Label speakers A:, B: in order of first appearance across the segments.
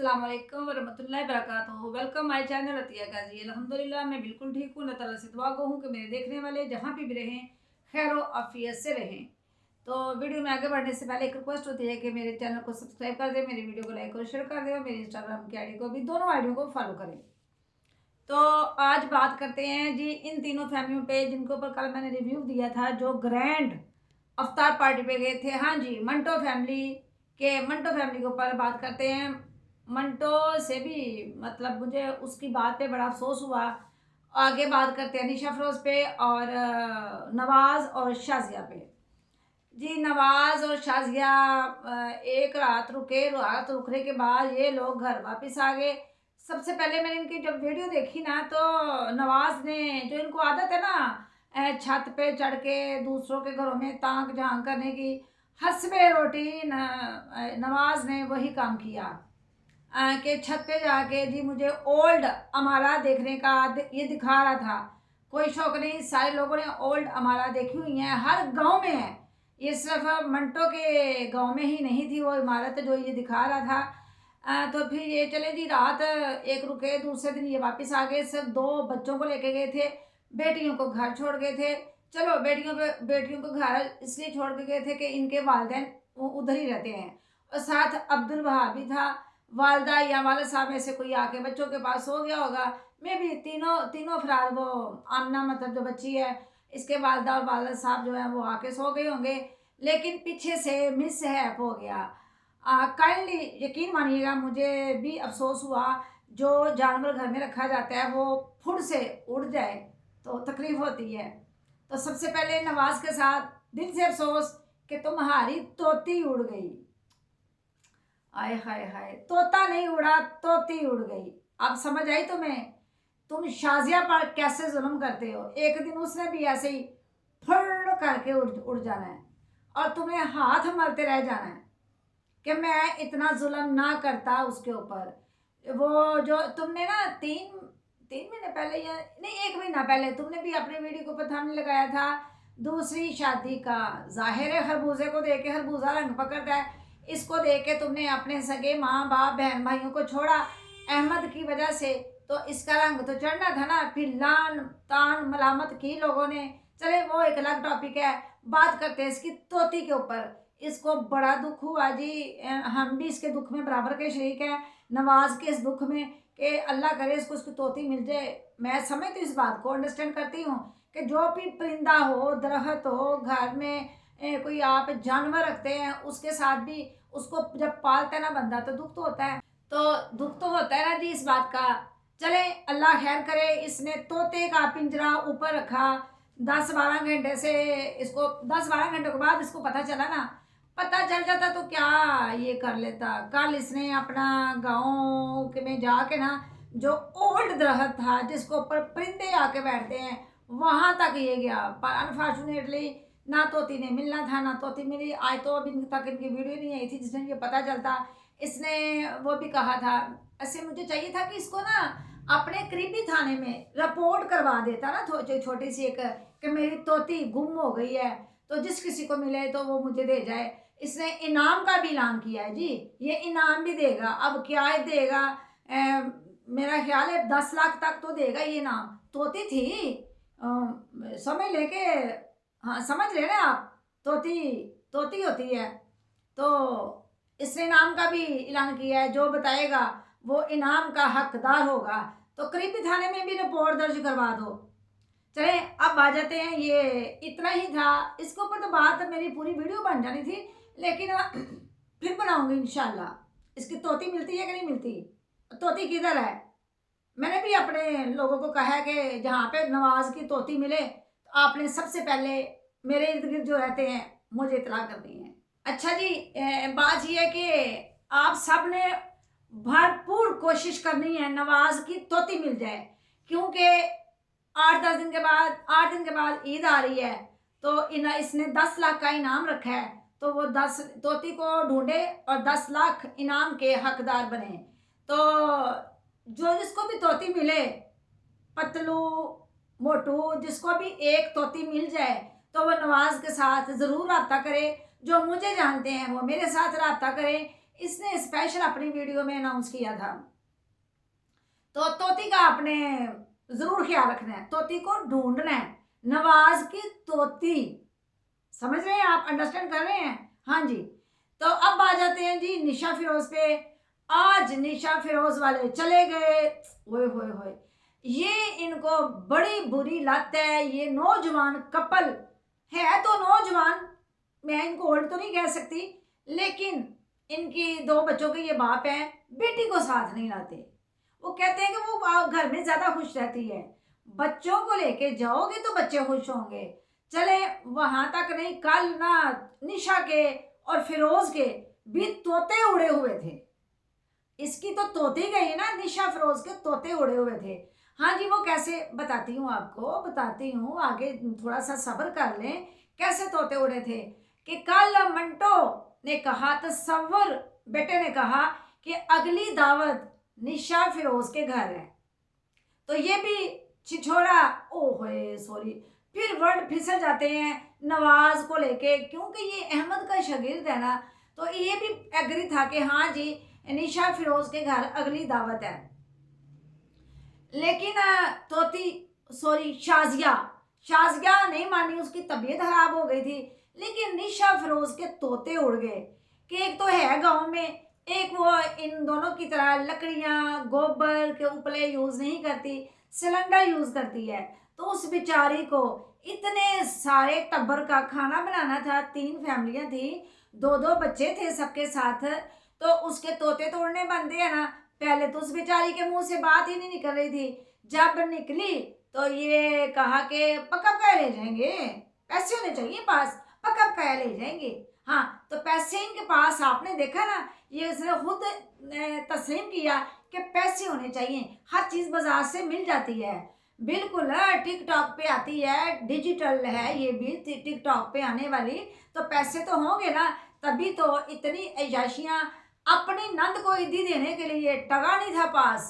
A: अस्सलाम वालेकुम वरहमतुल्लाहि वबरकातुहू। वेलकम माय चैनल अतिया गाजी। अल्हम्दुलिल्लाह मैं बिल्कुल ठीक हूँ। अल्लाह ताला से दुआ गो हूँ कि मेरे देखने वाले जहाँ पे भी रहें खैर आफियत से रहें। तो वीडियो में आगे बढ़ने से पहले एक रिक्वेस्ट होती है कि मेरे चैनल को सब्सक्राइब कर दें, मेरी वीडियो को लाइक और शेयर कर दें और मेरी इंस्टाग्राम की आईडी को भी, दोनों आईडियों को फॉलो करें। तो आज बात करते हैं जी इन तीनों फैमिलियों पे जिनके ऊपर कल मैंने रिव्यू दिया था, जो ग्रैंड अफ्तार पार्टी पे गए थे। हाँ जी, मंटो फैमिली के ऊपर बात करते हैं। मंटो से भी मतलब मुझे उसकी बात पे बड़ा अफसोस हुआ। आगे बात करते हैं निशा फरोज पे और नवाज और शाजिया पे। जी नवाज और शाजिया एक रात रुकने के बाद ये लोग घर वापस आ गए। सबसे पहले मैंने इनकी जब वीडियो देखी ना, तो नवाज ने, जो इनको आदत है ना छत पे चढ़ के दूसरों के घरों में ताक झांक करने की, हस्बे रोटी नवाज ने वही काम किया कि छत पे जाके जी मुझे ओल्ड अमारा देखने का ये दिखा रहा था। कोई शौक नहीं, सारे लोगों ने ओल्ड अमारा देखी हुई है, हर गांव में है। ये सिर्फ मंटो के गांव में ही नहीं थी वो इमारत जो ये दिखा रहा था। तो फिर ये चले जी, रात एक रुके, दूसरे दिन ये वापस आ गए। सिर्फ 2 बच्चों को लेके गए थे, बेटियों को घर छोड़ गए थे। चलो बेटियों को घर इसलिए छोड़ के गए थे कि इनके वालिदैन उधर ही रहते हैं, और साथ अब्दुल वहाब भी था। वालदा या वालिद साहब में से कोई आके बच्चों के पास सो गया होगा। मैं भी तीनों अफराद, वो आमना मतलब जो बच्ची है, इसके वालदा और वालिद साहब जो है वो आके सो गए होंगे, लेकिन पीछे से मिसहैप हो गया। काइंडली यकीन मानिएगा, मुझे भी अफसोस हुआ। जो जानवर घर में रखा जाता है वो फुट से उड़ जाए तो तकलीफ होती है। तो सबसे पहले नवाज के साथ दिल से अफसोस कि तुम्हारी तोती उड़ गई। आय हाय हाय, तोता नहीं उड़ा, तोती उड़ गई। अब समझ आई तुम्हें, तुम शाजिया पर कैसे जुल्म करते हो। एक दिन उसने भी ऐसे ही फुर करके उड़ जाना है और तुम्हें हाथ मलते रह जाना है कि मैं इतना जुल्म ना करता उसके ऊपर। वो जो तुमने ना तीन महीने पहले या नहीं 1 महीना पहले तुमने भी अपने वीडियो के ऊपर थंबनेल लगाया था दूसरी शादी का। जाहिर है खरबूजे को देख के खरबूजा रंग पकड़ता है। इसको देख के तुमने अपने सगे माँ बाप बहन भाइयों को छोड़ा अहमद की वजह से, तो इसका रंग तो चढ़ना था ना। फिर लान तान मलामत की लोगों ने। चले वो एक अलग टॉपिक है, बात करते हैं इसकी तोती के ऊपर। इसको बड़ा दुख हुआ जी, हम भी इसके दुख में बराबर के शरीक हैं, नवाज के इस दुख में कि अल्लाह करे इसको उसकी तोती मिल जाए। मैं समझती हूँ, इस बात को अंडरस्टैंड करती हूँ कि जो भी परिंदा हो, दरख्त हो, घर में कोई आप जानवर रखते हैं, उसके साथ भी उसको जब पालता है ना बंदा, तो दुख तो होता है। तो दुख तो होता है ना जी इस बात का। चले अल्लाह खैर करे, इसने तोते का पिंजरा ऊपर रखा 10-12 घंटे से। इसको 10-12 घंटे के बाद इसको पता चला ना, पता चल जाता तो क्या ये कर लेता। कल इसने अपना गाँव के में जाके ना, जो ओल्ड दरख्त था जिसको ऊपर परिंदे आके बैठते हैं, वहां तक ये गया। पर अनफॉर्चुनेटली ना तोती ने मिलना था, ना तोती मिली। आज तो अभी तक इनकी वीडियो नहीं आई थी जिसमें ये पता चलता। इसने वो भी कहा था, ऐसे मुझे चाहिए था कि इसको ना अपने करीबी थाने में रिपोर्ट करवा देता ना, छोटी सी एक, कि मेरी तोती गुम हो गई है, तो जिस किसी को मिले तो वो मुझे दे जाए। इसने इनाम का भी ऐलान किया है जी, ये इनाम भी देगा। अब क्या देगा, मेरा ख्याल है 10 लाख तक तो देगा ये इनाम। तोती थी, समझ लेके, हाँ समझ ले रहे आप, तोती तोती होती है। तो इसने इनाम का भी ऐलान किया है, जो बताएगा वो इनाम का हकदार होगा। तो करीबी थाने में भी रिपोर्ट दर्ज करवा दो। चले अब आ जाते हैं, ये इतना ही था। इसके ऊपर तो बात मेरी पूरी वीडियो बन जानी थी, लेकिन फिर बनाऊंगी इंशाल्लाह। इसकी तोती मिलती है कि नहीं मिलती, तोती किधर है। मैंने भी अपने लोगों को कहा है कि जहाँ पे नवाज की तोती मिले तो आपने सबसे पहले मेरे इर्द गिर्द जो रहते हैं मुझे इतला करनी है। अच्छा जी, बात यह है कि आप सब ने भरपूर कोशिश करनी है नवाज की तोती मिल जाए, क्योंकि 8 दिन के बाद ईद आ रही है। तो इसने 10 लाख का इनाम रखा है, तो वो 10 तोती को ढूंढे और 10 लाख इनाम के हकदार बने। तो जो जिसको भी तोती मिले, पतलू मोटू, जिसको भी एक तोती मिल जाए तो वो नवाज के साथ ज़रूर रब्ता करे। जो मुझे जानते हैं वो मेरे साथ रब्ता करें। इसने स्पेशल अपनी वीडियो में अनाउंस किया था। तो तोती का आपने जरूर ख्याल रखना है, तोती को ढूंढना है, नवाज की तोती। समझ रहे हैं आप, अंडरस्टैंड कर रहे हैं? हाँ जी। तो अब आ जाते हैं जी निशा फिरोज पे। आज निशा फिरोज वाले चले गए, ओए होए होए, ये इनको बड़ी बुरी लत है। ये नौजवान कपल है, तो नौजवान, मैं इनको ओल्ड तो नहीं कह सकती, लेकिन इनकी 2 बच्चों के ये बाप हैं, बेटी को साथ नहीं लाते। वो कहते हैं कि वो घर में ज्यादा खुश रहती है, बच्चों को लेके जाओगे तो बच्चे खुश होंगे। चले वहां तक नहीं, कल ना निशा के और फिरोज के भी तोते उड़े हुए थे। इसकी तो तोती गई ना, निशा फिरोज के तोते उड़े हुए थे। हाँ जी, वो कैसे बताती हूँ आपको, बताती हूँ, आगे थोड़ा सा सब्र कर लें। कैसे तोते उड़े थे कि कल मंटो ने कहा, तसव्वुर, बेटे ने कहा कि अगली दावत निशा फिरोज के घर है। तो ये भी छिछोरा, ओहे सॉरी, फिर वर्ड फिसल जाते हैं नवाज को लेके, क्योंकि ये अहमद का शागिर्द है ना, तो ये भी एग्री था कि हाँ जी निशा फिरोज के घर अगली दावत है। लेकिन तोती, सॉरी, शाजिया नहीं मानी, उसकी तबीयत खराब हो गई थी। लेकिन निशा फिरोज के तोते उड़ गए कि एक तो है गांव में, एक वो इन दोनों की तरह लकड़ियां गोबर के उपले यूज नहीं करती, सिलेंडर यूज करती है। तो उस बेचारी को इतने सारे टब्बर का खाना बनाना था, 3 फैमिलियां थी, 2-2 बच्चे थे सबके साथ। तो उसके तोते तोड़ने बनते हैं ना। पहले तो उस बेचारी के मुंह से बात ही नहीं निकल रही थी, जब निकली तो ये कहा कि पक्का क्या ले जाएंगे, पैसे होने चाहिए पास, पक्का क्या ले जाएंगे। हाँ, तो पैसे इनके पास, आपने देखा ना, ये उसने खुद तस्लीम किया कि पैसे होने चाहिए, हर चीज बाजार से मिल जाती है। बिल्कुल टिकटॉक पे आती है, डिजिटल है ये भी, टिकटॉक पे आने वाली, तो पैसे तो होंगे ना, तभी तो इतनी अय्याशियां। अपनी नंद को ईदी देने के लिए टगा नहीं था पास,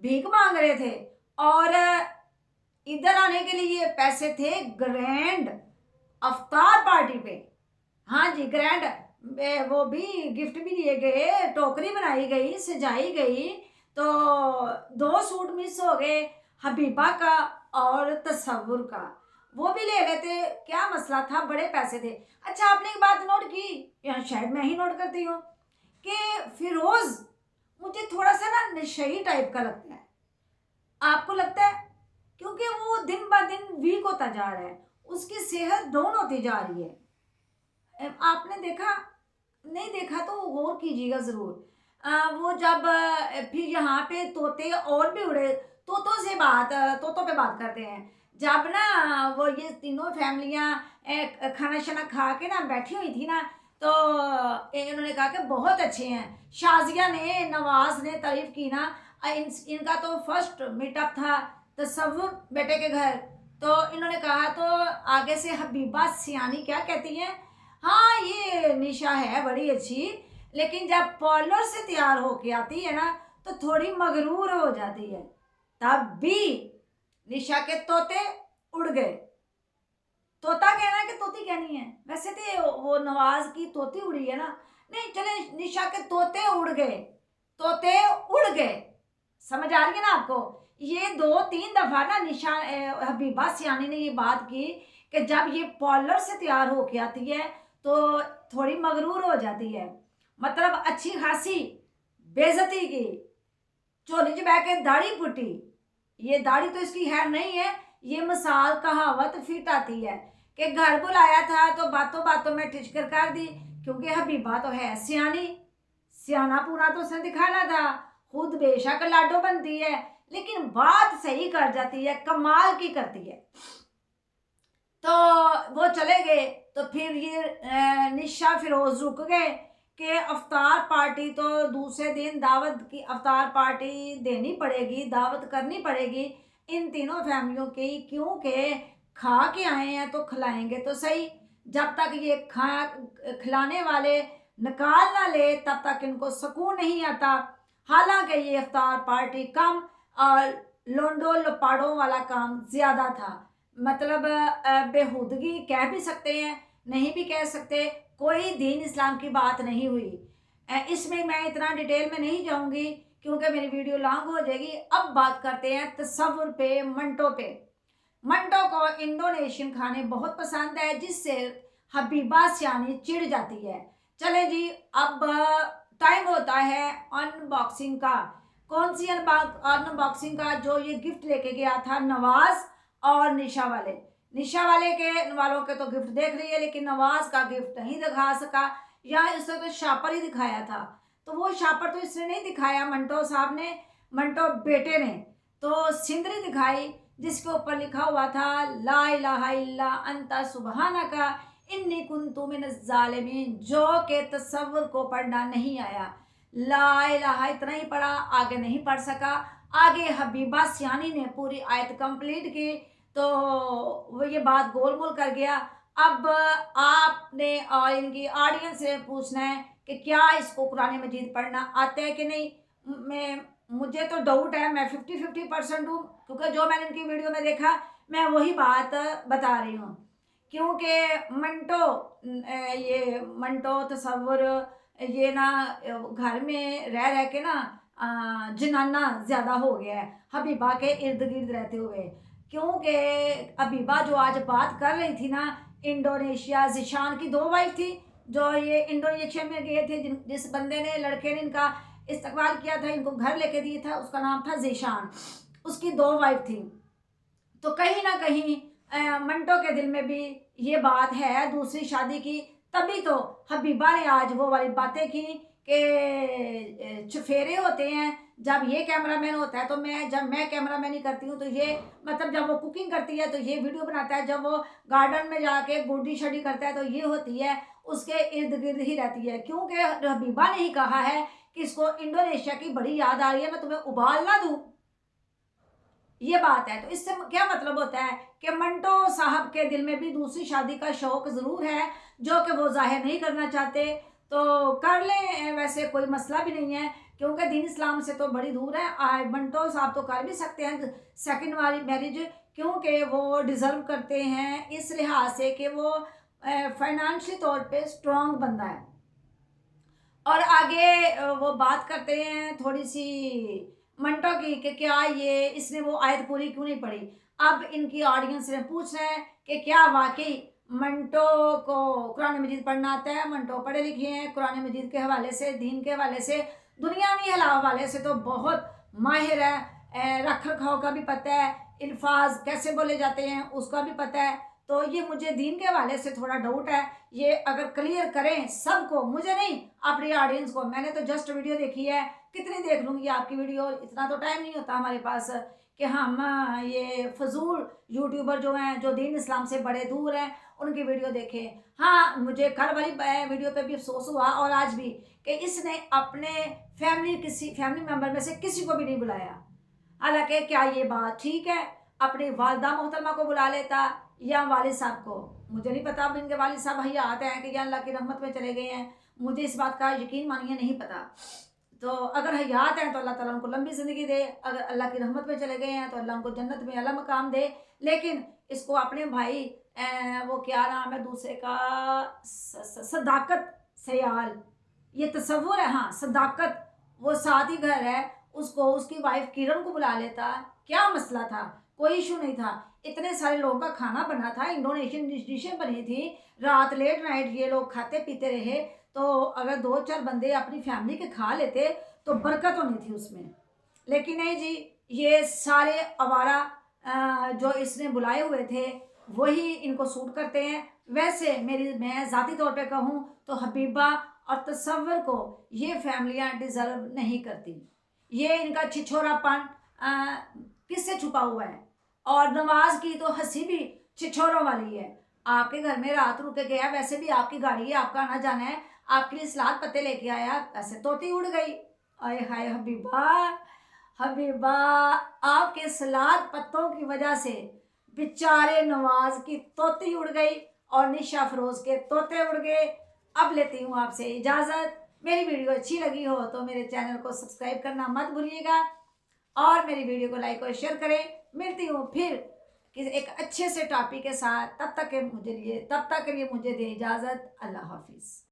A: भीख मांग रहे थे, और इधर आने के लिए पैसे थे ग्रैंड अफ्तार पार्टी पे। हाँ जी, ग्रैंड, वो भी गिफ्ट भी दिए गए, टोकरी बनाई गई, सजाई गई। तो 2 सूट मिस हो गए, हबीबा का और तसव्वुर का, वो भी ले लेते, क्या मसला था, बड़े पैसे थे। अच्छा, आपने एक बात नोट की, या शायद मैं ही नोट करती हूँ, कि फिरोज मुझे थोड़ा सा ना नशई टाइप का लगता है। आपको लगता है? क्योंकि वो दिन ब दिन वीक होता जा रहा है, उसकी सेहत डाउन होती जा रही है। आपने देखा? नहीं देखा तो गौर कीजिएगा जरूर। वो जब फिर यहाँ पे तोते और भी उड़े, तोतों पे बात करते हैं। जब ना वो ये तीनों फैमिलियाँ खाना शाना खा के ना बैठी हुई थी ना, तो इन्होंने कहा कि बहुत अच्छे हैं। शाजिया ने, नवाज ने तारीफ की ना। इनका तो फर्स्ट मीटअप था तसव्वुर बेटे के घर। तो इन्होंने कहा, तो आगे से हबीबा सियानी क्या कहती हैं, हाँ ये निशा है बड़ी अच्छी, लेकिन जब पार्लर से तैयार होके आती है ना तो थोड़ी मगरूर हो जाती है। तब भी निशा के तोते उड़ गए। तोता कहना है कि तोती कहनी है, वैसे तो वो नवाज की तोती उड़ी है ना, नहीं चले निशा के तोते उड़ गए, तोते उड़ गए। समझ आ रही है ना आपको? ये 2-3 दफा ना निशा हबीबा सियानी ने ये बात की कि जब ये पार्लर से तैयार होके आती है तो थोड़ी मगरूर हो जाती है, मतलब अच्छी खासी बेइज्जती की, चोली च बह के दाढ़ी पुटी। ये दाढ़ी तो इसकी है नहीं है, ये मिसाल कहावत फिट आती है कि घर बुलाया था तो बातों बातों में टिचकर कर दी, क्योंकि हबीबा तो है सियानी, सियाना पूरा तो उसने दिखाना था। खुद बेशक लाडो बनती है, लेकिन बात सही कर जाती है, कमाल की करती है। तो वो चले गए, तो फिर ये निशा फिरोज रुक गए कि अफ्तार पार्टी तो दूसरे दिन दावत की, अफ्तार पार्टी देनी पड़ेगी, दावत करनी पड़ेगी इन तीनों फैमिलियों की, क्योंकि खा के आए हैं तो खिलाएंगे तो सही। जब तक ये खिलाने वाले निकाल ना ले तब तक इनको सुकून नहीं आता। हालांकि ये अफ्तार पार्टी कम और लोंडो लपाड़ों वाला काम ज़्यादा था, मतलब बेहूदगी कह भी सकते हैं, नहीं भी कह सकते, कोई दीन इस्लाम की बात नहीं हुई। इसमें मैं इतना डिटेल में नहीं जाऊंगी क्योंकि मेरी वीडियो लॉन्ग हो जाएगी। अब बात करते हैं तसव्वुर पे, मंटो पे। मंटो को इंडोनेशियन खाने बहुत पसंद है जिससे हबीबा सियानी चिढ़ जाती है। चले जी, अब टाइम होता है अनबॉक्सिंग का। कौन सी अनबॉक्सिंग का? जो ये गिफ्ट लेके गया था नवाज और निशा वाले। निशा वालों के तो गिफ्ट देख रही है, लेकिन नवाज का गिफ्ट नहीं दिखा सका, या इसने तो शापर ही दिखाया था। तो वो शापर तो इसने नहीं दिखाया, मंटो साहब ने, मंटो बेटे ने तो सिंदरी दिखाई जिसके ऊपर लिखा हुआ था ला इलाहा इल्ला अंता सुबहानका इन्नी कुन्तु मिनज़ ज़ालिमीन, जो के तसव्वुर को पढ़ना नहीं आया। ला इलाहा इतना ही पढ़ा, आगे नहीं पढ़ सका। आगे हबीबा सियानी ने पूरी आयत कंप्लीट की तो वो ये बात गोल-मोल कर गया। अब आपने और इनकी ऑडियंस से पूछना है कि क्या इसको कुरान मजीद पढ़ना आता है कि नहीं। मुझे तो डाउट है, मैं 50-50% हूँ, क्योंकि जो मैंने इनकी वीडियो में देखा मैं वही बात बता रही हूँ। क्योंकि ये मंटो तसव्वुर ये ना घर में रह रह के ना जनाना ज़्यादा हो गया है हबीबा के इर्द गिर्द रहते हुए। क्योंकि हबीबा जो आज बात कर रही थी ना, इंडोनेशिया, ज़ीशान की 2 वाइफ थी जो ये इंडोनेशिया में गए थे। जिस बंदे ने, लड़के ने इनका इस्तकबाल किया था, इनको घर लेके दिया था, उसका नाम था ज़ीशान। उसकी 2 वाइफ थी। तो कहीं ना कहीं मंटो के दिल में भी ये बात है दूसरी शादी की। तभी तो हबीबा ने आज वो वाली बातें की कि चुफेरे होते हैं, जब ये कैमरामैन होता है तो जब मैं कैमरामैनी करती हूँ तो ये, मतलब जब वो कुकिंग करती है तो ये वीडियो बनाता है, जब वो गार्डन में जाके गोडी शडी करता है तो ये होती है, उसके इर्द गिर्द ही रहती है। क्योंकि हबीबा ने ही कहा है कि इसको इंडोनेशिया की बड़ी याद आ रही है, मैं तुम्हें उबाल ना दूँ, ये बात है। तो इससे क्या मतलब होता है कि मंटो साहब के दिल में भी दूसरी शादी का शौक ज़रूर है, जो कि वो जाहिर नहीं करना चाहते। तो कर लें, वैसे कोई मसला भी नहीं है, क्योंकि दीन इस्लाम से तो बड़ी दूर है। मंटो साहब तो कर भी सकते हैं सेकंड वाली मैरिज, क्योंकि वो डिज़र्व करते हैं इस लिहाज से कि वो फाइनेंशियली तौर पे स्ट्रॉन्ग बंदा है। और आगे वो बात करते हैं थोड़ी सी मंटो की कि क्या ये इसने वो आयत पूरी क्यों नहीं पढ़ी। अब इनकी ऑडियंस ने पूछना है कि क्या वाकई मंटो को कुरान मजीद पढ़ना आता है। मंटो पढ़े लिखे हैं, कुरान मजीद के हवाले से, दीन के हवाले से, दुनियावी हवाले से तो बहुत माहिर है। रख रखाव का भी पता है, अल्फाज कैसे बोले जाते हैं उसका भी पता है। तो ये मुझे दीन के हवाले से थोड़ा डाउट है, ये अगर क्लियर करें सबको, मुझे नहीं अपनी ऑडियंस को। मैंने तो जस्ट वीडियो देखी है, कितनी देख लूँगी आपकी वीडियो, इतना तो टाइम नहीं होता हमारे पास कि हम ये फजूल यूट्यूबर जो हैं, जो दीन इस्लाम से बड़े दूर हैं, उनकी वीडियो देखें। हाँ, मुझे कल वाली वीडियो पे भी अफसोस हुआ और आज भी कि इसने अपने किसी फैमिली मेम्बर में से किसी को भी नहीं बुलाया। हालांकि क्या ये बात ठीक है? अपनी वालदा मोहतरमा को बुला लेता या वालिद साहब को, मुझे नहीं पता। अब इनके वालिद साहब हयात हैं कि या अल्लाह की रहमत में चले गए हैं, मुझे इस बात का यकीन मानिए नहीं पता। तो अगर हयात हैं तो अल्लाह ताला उनको लंबी ज़िंदगी दे, अगर अल्लाह की रहमत में चले गए हैं तो अल्लाह उनको जन्नत में अला मकाम दे। लेकिन इसको अपने भाई वो क्या नाम है दूसरे का, सदाकत सयाल, ये तसव्वुर है। हाँ, सदाकत, वो साथ ही घर है, उसको उसकी वाइफ किरण को बुला लेता, क्या मसला था? कोई इशू नहीं था। इतने सारे लोगों का खाना बना था, इंडोनेशियन डिशें बनी थी, रात लेट नाइट ये लोग खाते पीते रहे। तो अगर 2-4 बंदे अपनी फैमिली के खा लेते तो बरकत होनी थी उसमें। लेकिन नहीं जी, ये सारे आवारा जो इसने बुलाए हुए थे वही इनको सूट करते हैं। वैसे मैं ज़ाती तौर पे कहूँ तो हबीबा और तसव्वुर को ये फैमिलियाँ डिज़र्व नहीं करती। ये इनका छिछोरापन किससे छुपा हुआ है? और नवाज की तो हंसी भी छिछोरों वाली है। आपके घर में रात रुक के गया, वैसे भी आपकी गाड़ी है, आपका आना जाना है, आपके लिए सलाद पत्ते लेके आया, ऐसे तोती उड़ गई। आए हाय हबीबा, हबीबा आपके सलाद पत्तों की वजह से बेचारे नवाज की तोती उड़ गई और निशा फरोज के तोते उड़ गए। अब लेती हूँ आपसे इजाज़त। मेरी वीडियो अच्छी लगी हो तो मेरे चैनल को सब्सक्राइब करना मत भूलिएगा और मेरी वीडियो को लाइक और शेयर करें। मिलती हूँ फिर किसी एक अच्छे से टॉपिक के साथ। तब तक के लिए मुझे दे इजाज़त। अल्लाह हाफिज़।